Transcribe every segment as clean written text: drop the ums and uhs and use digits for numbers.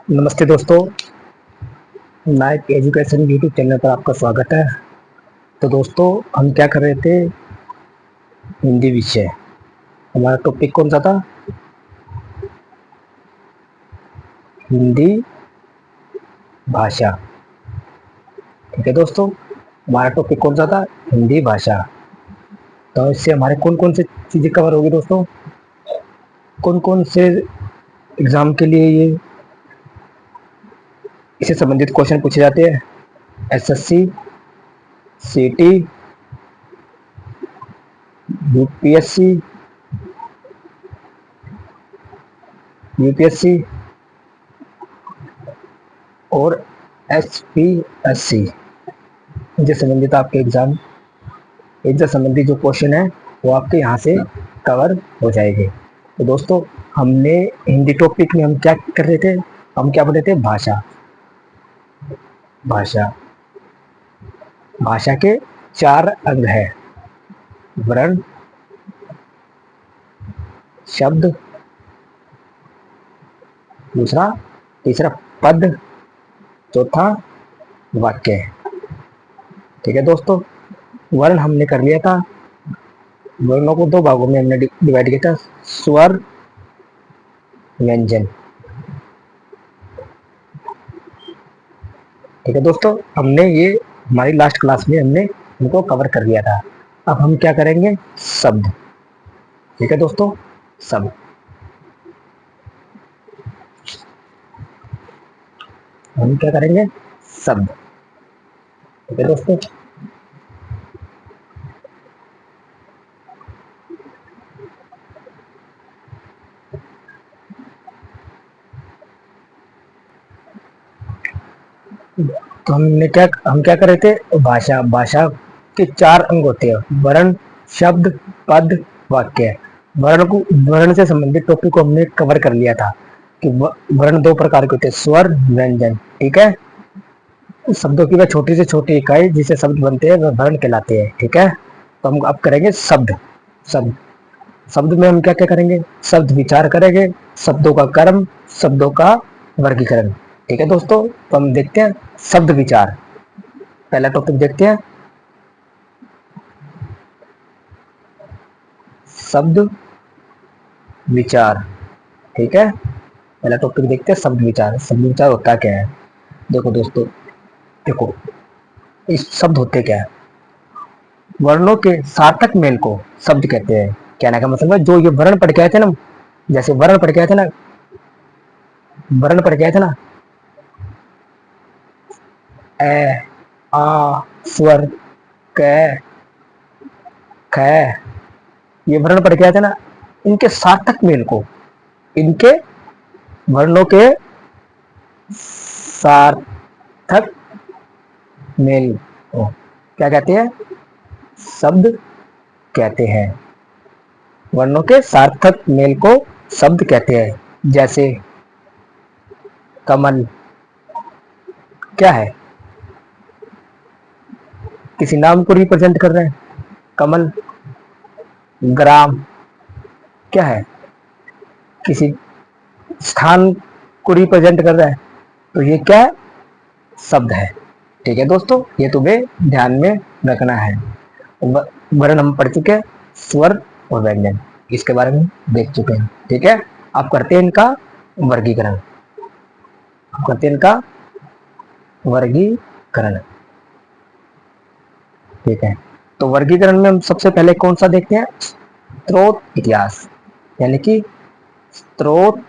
नमस्ते दोस्तों, Naik education YouTube channel पर आपका स्वागत है। तो दोस्तों, हम क्या कर रहे थे? हिंदी विषय। हमारा टॉपिक कौन सा था? हिंदी भाषा। ठीक है दोस्तों, हमारा टॉपिक कौन सा था? हिंदी भाषा। तो इससे हमारे कौन कौन से चीज़ें कवर होगी दोस्तों? कौन कौन से एग्ज़ाम के लिए ये इससे संबंधित क्वेश्चन पूछे जाते हैं? एसएससी, सीटी, यूपीएससी, यूपीएससी और एचपीएससी। इनसे संबंधित आपके एग्ज़ाम, इनसे संबंधित जो क्वेश्चन है वो आपके यहाँ से कवर हो जाएंगे। तो दोस्तों, हमने हिंदी टॉपिक में हम क्या कर रहे थे? हम क्या पढ़ रहे थे? भाषा। भाषा भाषा के 4 अंग है: वर्ण, शब्द, दूसरा, तीसरा पद, चौथा वाक्य। ठीक है दोस्तों, वर्ण हमने कर लिया था। वर्णों को 2 भागों में हमने डिवाइड किया था: स्वर, व्यंजन। ठीक है दोस्तों, हमने ये हमारी लास्ट क्लास में हमने इनको कवर कर लिया था। अब हम क्या करेंगे? शब्द। ठीक है दोस्तों, शब्द। हम क्या करेंगे? शब्द। ठीक है दोस्तों, तो हम क्या कर रहे थे? भाषा। भाषा के 4 अंग होते हैं: वर्ण, शब्द, पद, वाक्य। वर्ण से संबंधित टॉपिक को हमने कवर कर लिया था कि वर्ण 2 प्रकार के होते हैं: स्वर, व्यंजन। ठीक है, शब्दों की वह छोटी से छोटी इकाई जिसे शब्द बनते हैं वह वर्ण कहलाते हैं। ठीक है, तो हम अब करेंगे शब्द। शब्द शब्द में हम क्या क्या करेंगे? शब्द विचार करेंगे, शब्दों का क्रम, शब्दों का वर्गीकरण। ठीक है दोस्तों, तो हम देखते हैं शब्द विचार। पहला टॉपिक देखते हैं, शब्द विचार। ठीक है, पहला टॉपिक देखते हैं शब्द विचार। शब्द विचार होता क्या है? देखो दोस्तों, देखो, इस शब्द होते क्या है? वर्णों के सार्थक मेल को शब्द कहते हैं। कहने का मतलब है, जो ये वर्ण पढ़ के आए थे ना, जैसे वर्ण पढ़ के आए थे ना, वर्ण पढ़ के आए थे ना, ए, आ, स्वर, क, ख, ये वर्ण पढ़ के आए थे ना, इनके सार्थक मेल को, इनके वर्णों के सार्थक मेल को क्या कहते हैं? शब्द कहते हैं। वर्णों के सार्थक मेल को शब्द कहते हैं। जैसे कमल क्या है? किसी नाम को रिप्रेजेंट कर रहे हैं। कमल। ग्राम क्या है? किसी स्थान को रिप्रेजेंट कर रहा है। तो ये क्या है? शब्द है। ठीक है दोस्तों, ये तुम्हें ध्यान में रखना है। वर्ण हम पढ़ चुके हैं, स्वर और व्यंजन इसके बारे में देख चुके हैं। ठीक है, आप करते हैं इनका वर्गीकरण। करते हैं इनका वर्गीकरण। ठीक है, तो वर्गीकरण में हम सबसे पहले कौन सा देखते हैं? स्रोत इतिहास, यानी कि स्रोत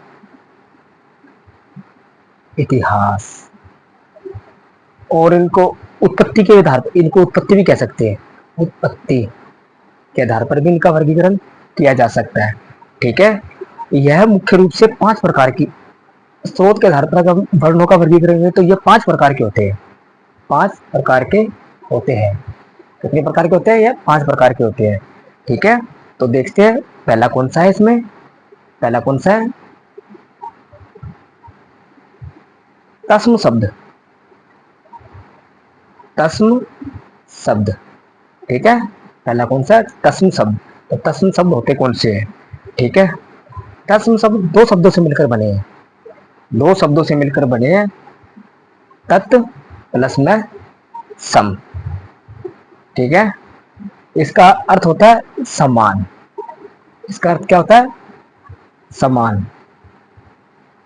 इतिहास। और इनको उत्पत्ति के आधार पर, इनको उत्पत्ति भी कह सकते हैं, उत्पत्ति के आधार पर भी इनका वर्गीकरण किया जा सकता है। ठीक है, यह मुख्य रूप से 5 प्रकार की, स्रोत के आधार पर अगर वर्णों का वर्गीकरण है तो ये 5 प्रकार के होते हैं। 5 प्रकार के होते हैं। कितने प्रकार के होते हैं? ये 5 प्रकार के होते हैं। ठीक है, तो देखते हैं पहला कौन सा है इसमें। पहला कौन सा है? तस्म शब्द। तस्म शब्द। ठीक है, पहला कौन सा? तस्म शब्द। तो तस्म शब्द होते कौन से हैं? ठीक है, तस्म शब्द 2 शब्दों से मिलकर बने हैं। दो शब्दों से मिलकर बने हैं तत् प्लस में सम। ठीक है, इसका अर्थ होता है समान। इसका अर्थ क्या होता है? समान।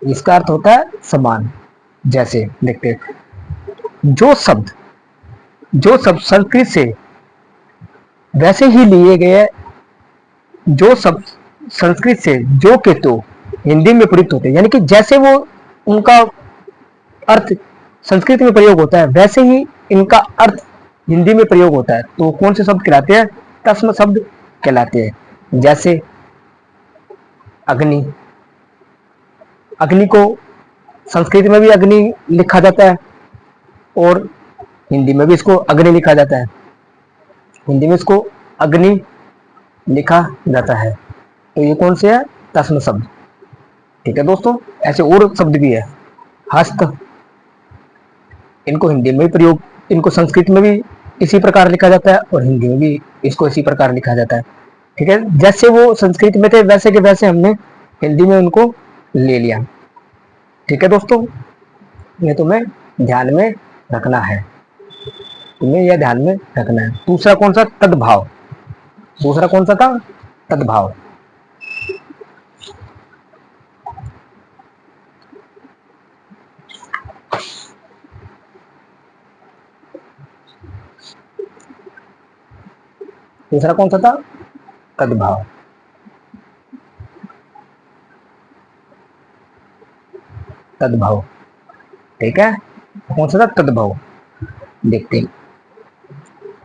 इसका अर्थ होता है समान। जैसे देखते हैं, जो शब्द संस्कृत से वैसे ही लिए गए, जो शब्द संस्कृत से जो के तो हिंदी में प्रयुक्त होते हैं, यानी कि जैसे वो उनका अर्थ संस्कृत में प्रयोग होता है वैसे ही इनका अर्थ हिंदी में प्रयोग होता है, तो कौन से शब्द कहलाते हैं? तस्म शब्द कहलाते हैं। जैसे अग्नि, अग्नि को संस्कृत में भी अग्नि लिखा जाता है और हिंदी में भी इसको अग्नि लिखा जाता है। हिंदी में इसको अग्नि लिखा जाता है, तो ये कौन से है? तस्म शब्द। ठीक है दोस्तों, ऐसे और शब्द भी है। हस्त, इनको हिंदी में भी प्रयोग, इनको संस्कृत में भी इसी प्रकार लिखा जाता है और हिंदी में भी इसको इसी प्रकार लिखा जाता है। ठीक है, जैसे वो संस्कृत में थे वैसे के वैसे हमने हिंदी में उनको ले लिया। ठीक है दोस्तों, ये तुम्हें ध्यान में रखना है, तुम्हें यह ध्यान में रखना है। दूसरा कौन सा? तद्भाव। दूसरा कौन सा था? तद्भाव। दूसरा कौन सा था? तद्भाव। तद्भाव। ठीक है, कौन सा था? तद्भाव। देखते हैं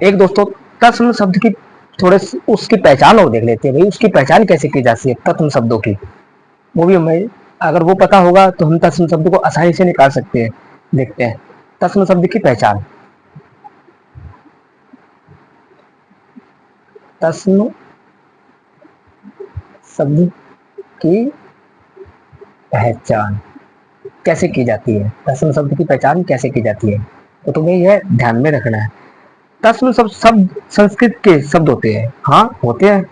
एक दोस्तों, तत्सम शब्द की थोड़े उसकी पहचान और देख लेते हैं। भाई उसकी पहचान कैसे की जाती है तत्सम शब्दों की, वो भी हमें अगर वो पता होगा तो हम तत्सम शब्द को आसानी से निकाल सकते हैं। देखते हैं तत्सम शब्द की पहचान। तत्सम शब्द की पहचान कैसे की जाती है? तत्सम शब्द की पहचान कैसे की जाती है, तो तुम्हें यह ध्यान में रखना है। तत्सम शब्द संस्कृत के शब्द होते हैं, हाँ होते हैं,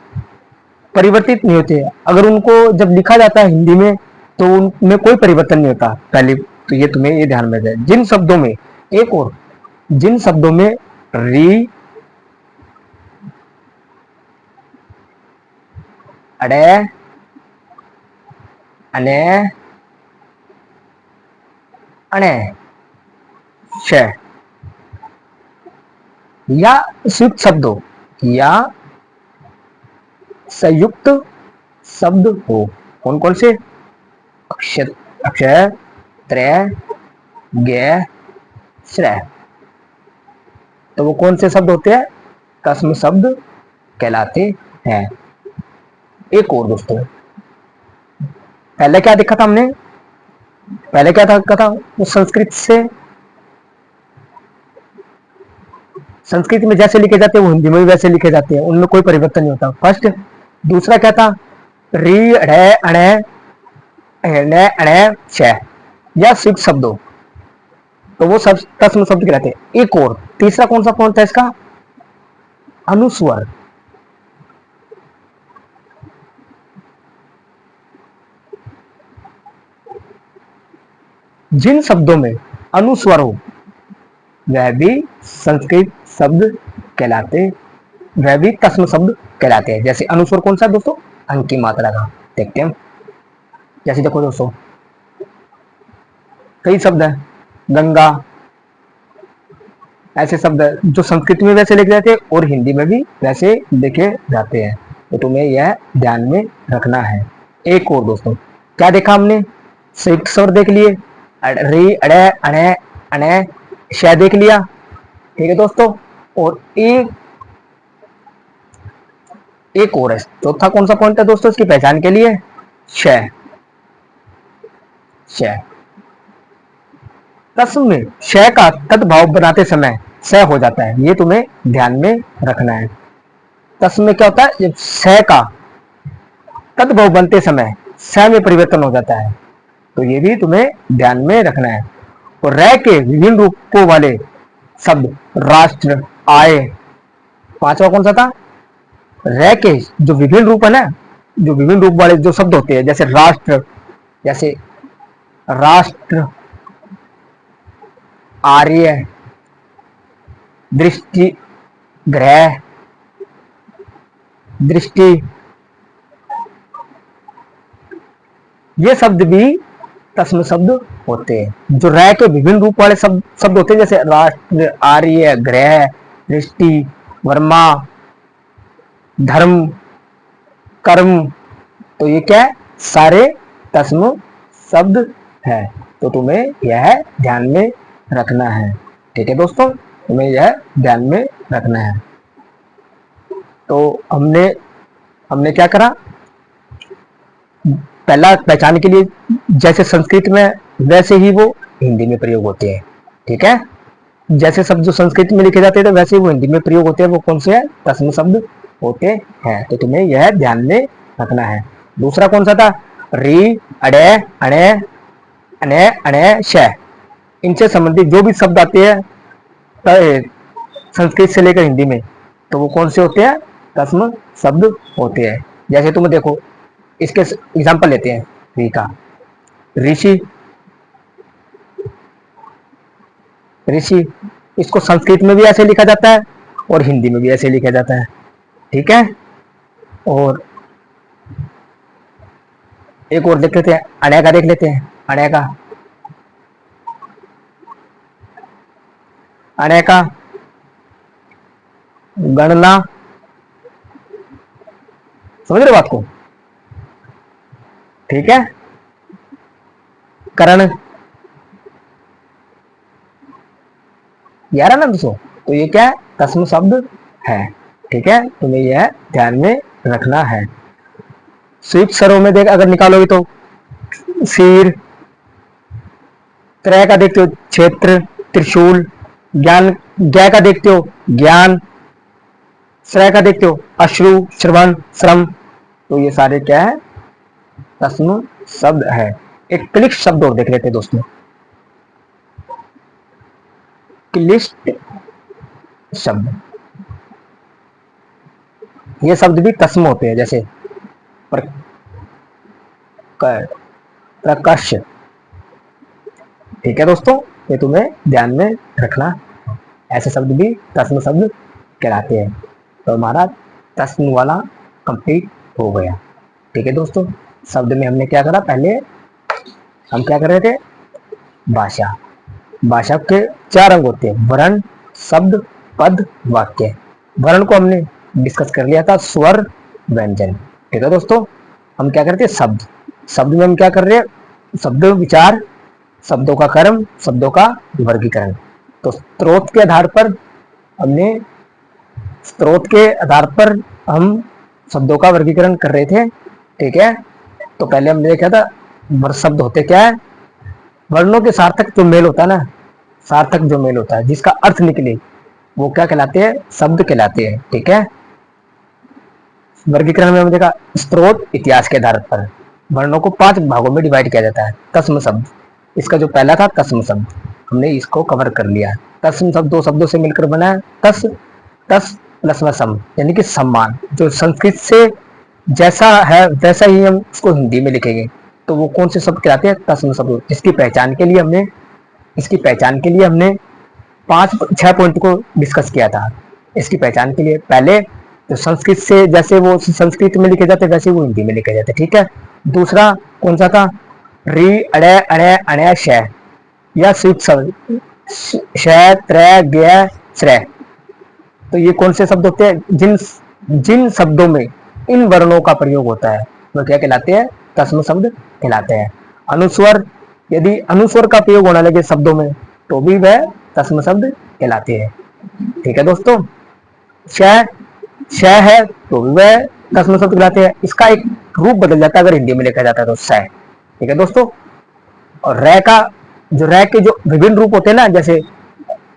परिवर्तित नहीं होते। अगर उनको जब लिखा जाता है हिंदी में तो उनमें कोई परिवर्तन नहीं होता पहले, तो ये तुम्हें ये ध्यान में रहे। जिन शब्दों में, एक और, जिन शब्दों में री, अड़े, अने, अणे, श या संयुक्त शब्दों या संयुक्त शब्द हो, कौन कौन से? अक्षर, अक्षर, त्रय, गे, श्रय, तो वो कौन से शब्द होते हैं? तस्म शब्द कहलाते हैं। एक और दोस्तों, पहले क्या देखा था हमने? पहले क्या था वो संस्कृत से, संस्कृत में जैसे लिखे जाते हैं वो हिंदी में भी वैसे लिखे जाते हैं, उनमें कोई परिवर्तन नहीं होता। फर्स्ट। दूसरा क्या था? री, अड़े, अणे, अणे, अणे, छ या संयुक्त शब्दों, तो वो सब तस्म शब्द कहलाते हैं। एक और तीसरा कौन सा पॉइंट था इसका? अनुस्वर। जिन शब्दों में अनुस्वर हो वह भी संस्कृत शब्द कहलाते, वह भी तस्म शब्द कहलाते हैं। जैसे अनुस्वर कौन सा दोस्तों? अंक की मात्रा का। देखते हैं, जैसे देखो दोस्तों, कई शब्द है, गंगा, ऐसे शब्द है जो संस्कृत में वैसे लिखे जाते हैं और हिंदी में भी वैसे लिखे जाते हैं, तो तुम्हें यह ध्यान में रखना है। एक और दोस्तों, क्या देखा हमने? संयुक्त स्वर देख लिए, री, अड़े, अणे, अणे, श देख लिया। ठीक है दोस्तों, और एक और है, चौथा कौन सा पॉइंट है दोस्तों इसकी पहचान के लिए? श। श, तस्म में श का तद्भाव बनाते समय स हो जाता है, ये तुम्हें ध्यान में रखना है। तस्म में क्या होता है? जब स का तद्भाव बनते समय स में परिवर्तन हो जाता है, तो ये भी तुम्हें ध्यान में रखना है। और र के विभिन्न रूपों वाले शब्द राष्ट्र, आय, पांचवा कौन सा था? र के जो विभिन्न रूप है ना, जो विभिन्न रूप वाले जो शब्द होते हैं, जैसे राष्ट्र, जैसे राष्ट्र, आर्य, दृष्टि, ग्रह, दृष्टि, ये शब्द भी तस्म शब्द होते हैं। जो रह के विभिन्न रूप वाले शब्द होते हैं, जैसे राष्ट्र, आर्य, ग्रह, दृष्टि, वर्मा, धर्म, कर्म, तो ये क्या है, सारे तस्म शब्द है। तो तुम्हें यह ध्यान में रखना है। ठीक है दोस्तों, तुम्हें यह ध्यान में रखना है। तो हमने क्या करा, पहला पहचान के लिए जैसे संस्कृत में वैसे ही वो हिंदी में प्रयोग होते हैं। ठीक है, जैसे शब्द जो संस्कृत में लिखे जाते हैं तो वैसे ही वो हिंदी में प्रयोग होते हैं। वो कौन से है, तस्म शब्द होते हैं। तो तुम्हें यह ध्यान में रखना है। दूसरा कौन सा था, री, अड़े, अणे, अने, अणे, श, इनसे संबंधित जो भी शब्द आते हैं संस्कृत से लेकर हिंदी में, तो वो कौन से होते हैं, तस्म शब्द होते हैं। जैसे तुम देखो, इसके एग्जाम्पल लेते हैं री का, ऋषि, ऋषि, इसको संस्कृत में भी ऐसे लिखा जाता है और हिंदी में भी ऐसे लिखा जाता है। ठीक है, और एक और देख लेते हैं, अण्या का देख लेते हैं, अण्या का, अण्या का, गणना, समझ रहे बात को, ठीक है, करण, 11 ना 200, तो ये क्या है, तस्म शब्द है। ठीक है, तुम्हें यह ध्यान में रखना है। स्वीप स्वरों में देख अगर निकालोगे तो शीर, त्रय का देखते हो क्षेत्र, त्रिशूल, ज्ञान, ज्ञ का देखते हो ज्ञान, श्रय का देखते हो अश्रु, श्रवण, श्रम, तो ये सारे क्या है, तस्म शब्द है। एक क्लिष्ट शब्द और देख लेते हैं दोस्तों, क्लिष्ट शब्द, ये शब्द भी तस्म होते हैं। जैसे प्रकर्ष, ठीक है दोस्तों, ये तुम्हें ध्यान में रखना, ऐसे शब्द भी तस्म शब्द कहलाते हैं। तो हमारा तस्म वाला कंप्लीट हो गया। ठीक है दोस्तों, शब्द में हमने क्या करा, पहले हम क्या कर रहे थे, भाषा, भाषा के 4 अंग होते हैं, वर्ण, शब्द, पद, वाक्य। वर्ण को हमने डिस्कस कर लिया था, स्वर, व्यंजन। ठीक है दोस्तों, हम क्या करते हैं, शब्द, शब्द में हम क्या कर रहे हैं, शब्द विचार, शब्दों का क्रम, शब्दों का वर्गीकरण। तो स्रोत के आधार पर हमने, स्रोत के आधार पर हम शब्दों का वर्गीकरण कर रहे थे। ठीक है, तो पहले हमने देखा था शब्द होते क्या है, वर्णों के सार्थक जो मेल होता है ना, सार्थक जो मेल होता है जिसका अर्थ निकले, वो क्या कहलाते हैं, शब्द कहलाते हैं। ठीक है, वर्गीकरण में हमने देखा स्रोत, इतिहास के आधार पर वर्णों को 5 भागों में डिवाइड किया जाता है। तस्म शब्द, इसका जो पहला था तस्म शब्द, हमने इसको कवर कर लिया। तस्म शब्द 2 शब्दों से मिलकर बना है, तस, तस प्लस में सम, यानी कि सम्मान, जो संस्कृत से जैसा है वैसा ही हम उसको हिंदी में लिखेंगे, तो वो कौन से शब्द कहलाते हैं, तस्म शब्द। इसकी पहचान के लिए हमने, इसकी पहचान के लिए हमने 5-6 पॉइंट को डिस्कस किया था। इसकी पहचान के लिए पहले तो संस्कृत से जैसे वो संस्कृत में लिखे जाते वैसे वो हिंदी में लिखे जाते। ठीक है, दूसरा कौन सा था, री, अड़े, अणे, अण्य, श, या स्वीप शब्द, श, त्रय, ज्ञ, श्रय, तो ये कौन से शब्द होते हैं, जिन जिन शब्दों में इन वर्णों का प्रयोग होता है वो क्या कहलाते हैं, तस्म शब्द कहलाते हैं। अनुस्वर, यदि अनुस्वर का प्रयोग होने लगे शब्दों में तो भी वह तस्म शब्द कहलाते हैं। ठीक है दोस्तों, श, श है तो भी वह तस्म शब्द कहलाते हैं। इसका एक रूप बदल जाता है अगर हिंदी में लिखा जाता है तो स। ठीक है दोस्तों, और रै का, जो रै के जो विभिन्न रूप होते हैं ना, जैसे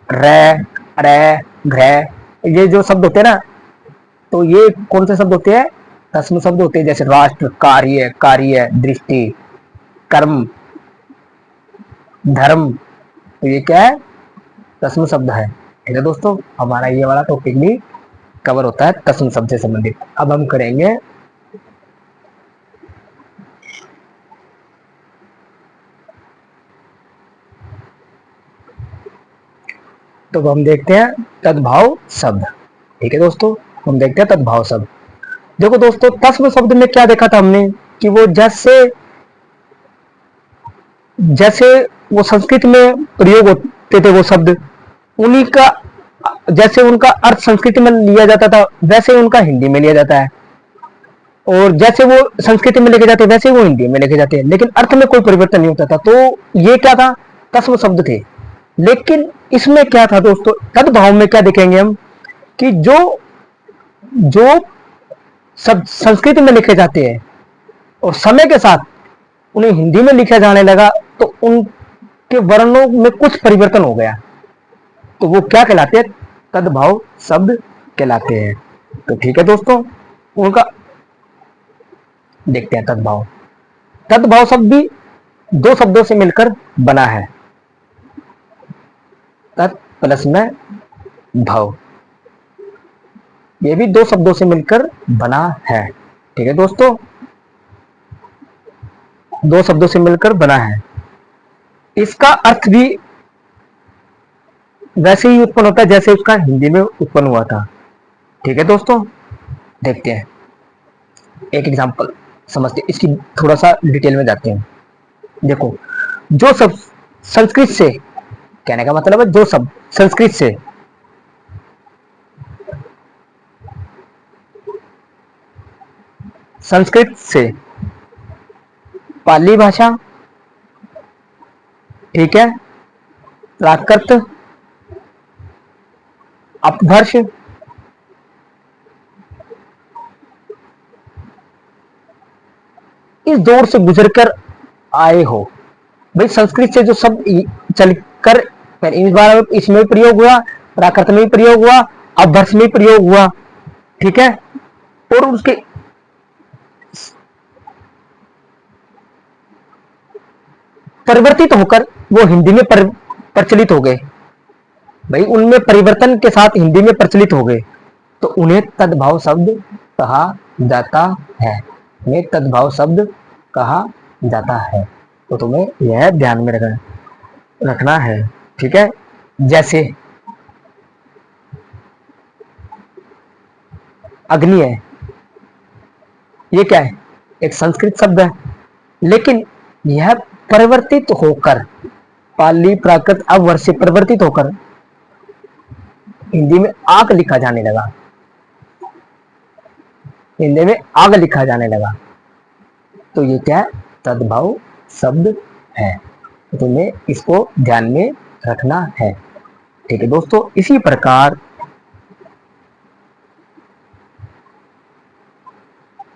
रै, रै, घ्रय, ये जो शब्द होते हैं ना, तो ये कौन से शब्द होते हैं, तस्म शब्द होते हैं। जैसे राष्ट्र, कार्य, कार्य, दृष्टि, कर्म, धर्म, तो ये क्या है, तस्म शब्द है। ठीक है दोस्तों, हमारा ये वाला टॉपिक भी कवर होता है तस्म शब्द से संबंधित। अब हम करेंगे तो हम देखते हैं तद्भाव शब्द। ठीक है दोस्तों, हम देखते हैं तद्भाव शब्द। देखो दोस्तों, तस्म शब्द में क्या देखा था हमने कि वो जैसे जैसे वो संस्कृत में प्रयोग होते थे वो शब्द, उन्हीं का जैसे उनका अर्थ संस्कृत में लिया जाता था वैसे उनका हिंदी में लिया जाता है, और जैसे वो संस्कृत में लेके जाते हैं वैसे वो हिंदी में लेके जाते हैं, लेकिन अर्थ में कोई परिवर्तन नहीं होता था। तो ये क्या था, तस्म शब्द थे। लेकिन इसमें क्या था दोस्तों, तद्भाव में क्या देखेंगे हम कि जो जो सब संस्कृत में लिखे जाते हैं और समय के साथ उन्हें हिंदी में लिखा जाने लगा, तो उनके वर्णों में कुछ परिवर्तन हो गया, तो वो क्या कहलाते हैं, तद्भाव शब्द कहलाते हैं। तो ठीक है दोस्तों, उनका देखते हैं तद्भाव। तद्भाव शब्द भी दो शब्दों से मिलकर बना है, तत् प्लस में भाव, ये भी दो शब्दों से मिलकर बना है। ठीक है दोस्तों, दो शब्दों से मिलकर बना है। इसका अर्थ भी वैसे ही उत्पन्न होता है जैसे उसका हिंदी में उत्पन्न हुआ था। ठीक है दोस्तों, देखते हैं एक एग्जांपल, समझते हैं इसकी, थोड़ा सा डिटेल में जाते हैं। देखो, जो सब संस्कृत से, कहने का मतलब है जो सब संस्कृत से संस्कृत से पाली भाषा, ठीक है, प्राकृत, अपभ्रंश, इस दौर से गुजरकर आए हो। भाई संस्कृत से जो शब्द चलकर इस बार इसमें प्रयोग हुआ, प्राकृत में प्रयोग हुआ, अपभ्रंश में प्रयोग हुआ, ठीक है, और उसके परिवर्तित होकर वो हिंदी में प्रचलित हो गए। भाई उनमें परिवर्तन के साथ हिंदी में प्रचलित हो गए, तो उन्हें तद्भाव शब्द कहा जाता है। उन्हें तद्भाव शब्द कहा जाता है। तो तुम्हें यह ध्यान में रखना है। ठीक है, जैसे अग्नि है, ये क्या है, एक संस्कृत शब्द है, लेकिन यह परिवर्तित होकर पाली प्राकृत अपभ्रंश से परिवर्तित होकर हिंदी में आग लिखा जाने लगा, हिंदी में आग लिखा जाने लगा। तो ये क्या है, तद्भाव शब्द है। तो तुम्हें इसको ध्यान में रखना है। ठीक है दोस्तों, इसी प्रकार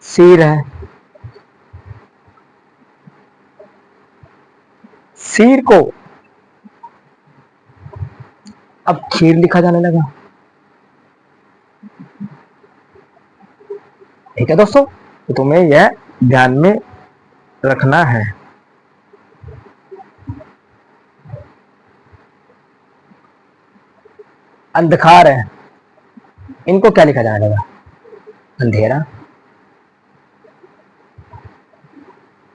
शीर है, शीर को अब खीर लिखा जाने लगा। ठीक है दोस्तों, तो तुम्हें यह ध्यान में रखना है। अंधकार है, इनको क्या लिखा जाने लगा, अंधेरा।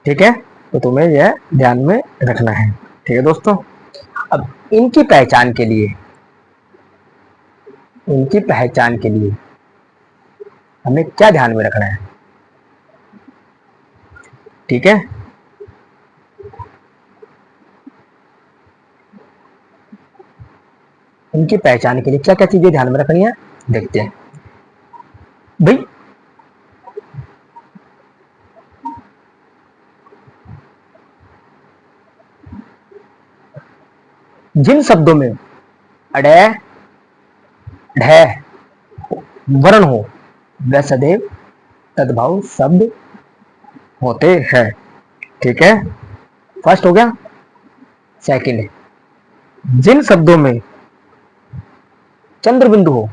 ठीक है, तो तुम्हें यह ध्यान में रखना है। ठीक है दोस्तों, अब इनकी पहचान के लिए, इनकी पहचान के लिए हमें क्या ध्यान में रखना है। ठीक है, इनकी पहचान के लिए क्या क्या चीजें ध्यान में रखनी है, देखते हैं। भाई जिन शब्दों में अड़े ढ वर्ण हो वह सदैव तद्भाव शब्द होते हैं। ठीक है, फर्स्ट हो गया। सेकंड है, जिन शब्दों में चंद्र बिंदु हो,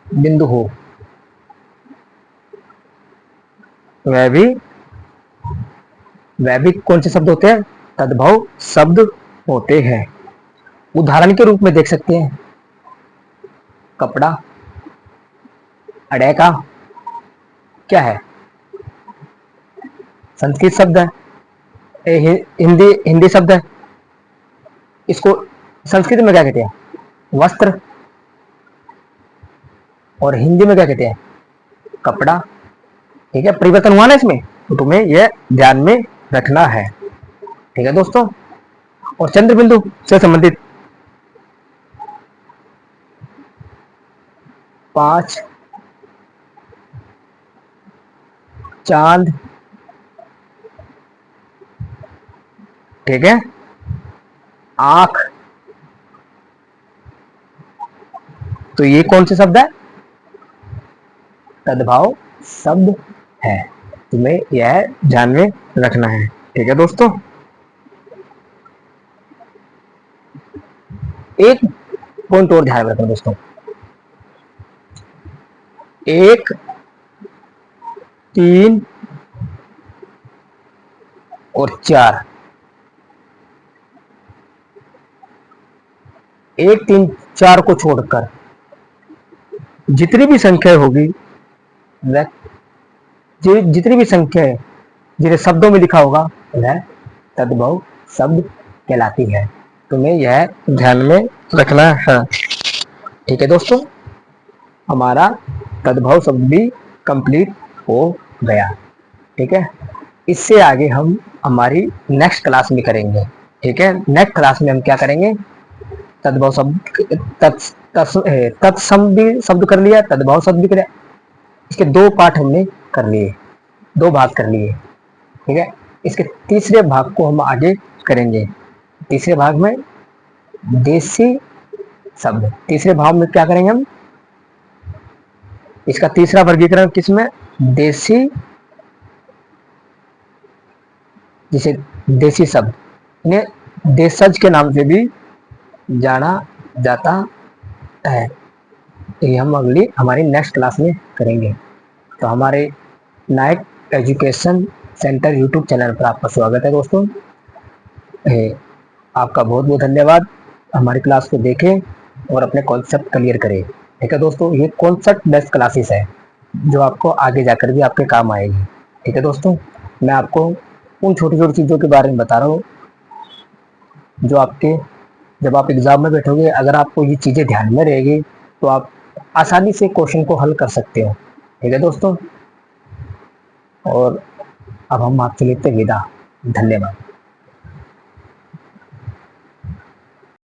बिंदु हो, वह भी कौन से शब्द होते हैं, तद्भव शब्द होते हैं। उदाहरण के रूप में देख सकते हैं, कपड़ा, अड़े का क्या है, संस्कृत शब्द है, हिंदी हिंदी शब्द है। इसको संस्कृत में क्या कहते हैं? वस्त्र। और हिंदी में क्या कहते हैं? कपड़ा। ठीक है, परिवर्तन हुआ ना इसमें, तो तुम्हें यह ध्यान में रखना है। ठीक है दोस्तों। और चंद्र बिंदु से संबंधित 5 चांद, ठीक है, आंख, तो ये कौन से शब्द है? तद्भाव शब्द है, तुम्हें यह ध्यान में रखना है। ठीक है दोस्तों। एक पॉइंट और ध्यान में रखना दोस्तों, 1 3 और 4, 1 3 4 को छोड़कर जितनी भी संख्या होगी, वह जितनी भी संख्या है जिन्हें शब्दों में लिखा होगा, वह तद्भव शब्द कहलाती है। तुम्हें यह ध्यान में रखना है। ठीक है दोस्तों, हमारा तद्भव शब्द भी कंप्लीट हो गया। ठीक है, इससे आगे हम हमारी नेक्स्ट क्लास में करेंगे। ठीक है, नेक्स्ट क्लास में हम क्या करेंगे? तद्भव शब्द, तत्सम भी शब्द कर लिया, तद्भव शब्द भी कर लिया। इसके 2 पार्ट हमने कर लिए, 2 भाग कर लिए। ठीक है, इसके तीसरे भाग को हम आगे करेंगे। तीसरे भाग में देसी शब्द, तीसरे भाग में क्या करेंगे हम? इसका तीसरा वर्गीकरण किसमें? देसी, जिसे देसी शब्द, इन्हें देशज के नाम से भी जाना जाता है। ये हम अगली हमारी नेक्स्ट क्लास में करेंगे। तो हमारे नायक एजुकेशन सेंटर यूट्यूब चैनल पर आपका स्वागत है दोस्तों। आपका बहुत बहुत धन्यवाद। हमारी क्लास को देखें और अपने कॉन्सेप्ट क्लियर करें। ठीक है दोस्तों, ये कॉन्सेप्ट बेस्ड क्लासेस है जो आपको आगे जाकर भी आपके काम आएगी। ठीक है दोस्तों, मैं आपको उन छोटी छोटी चीज़ों के बारे में बता रहा हूँ जो आपके, जब आप एग्जाम में बैठोगे, अगर आपको ये चीज़ें ध्यान में रहेगी तो आप आसानी से क्वेश्चन को हल कर सकते हो। ठीक है दोस्तों, और अब हम आपसे लेते विदा। धन्यवाद।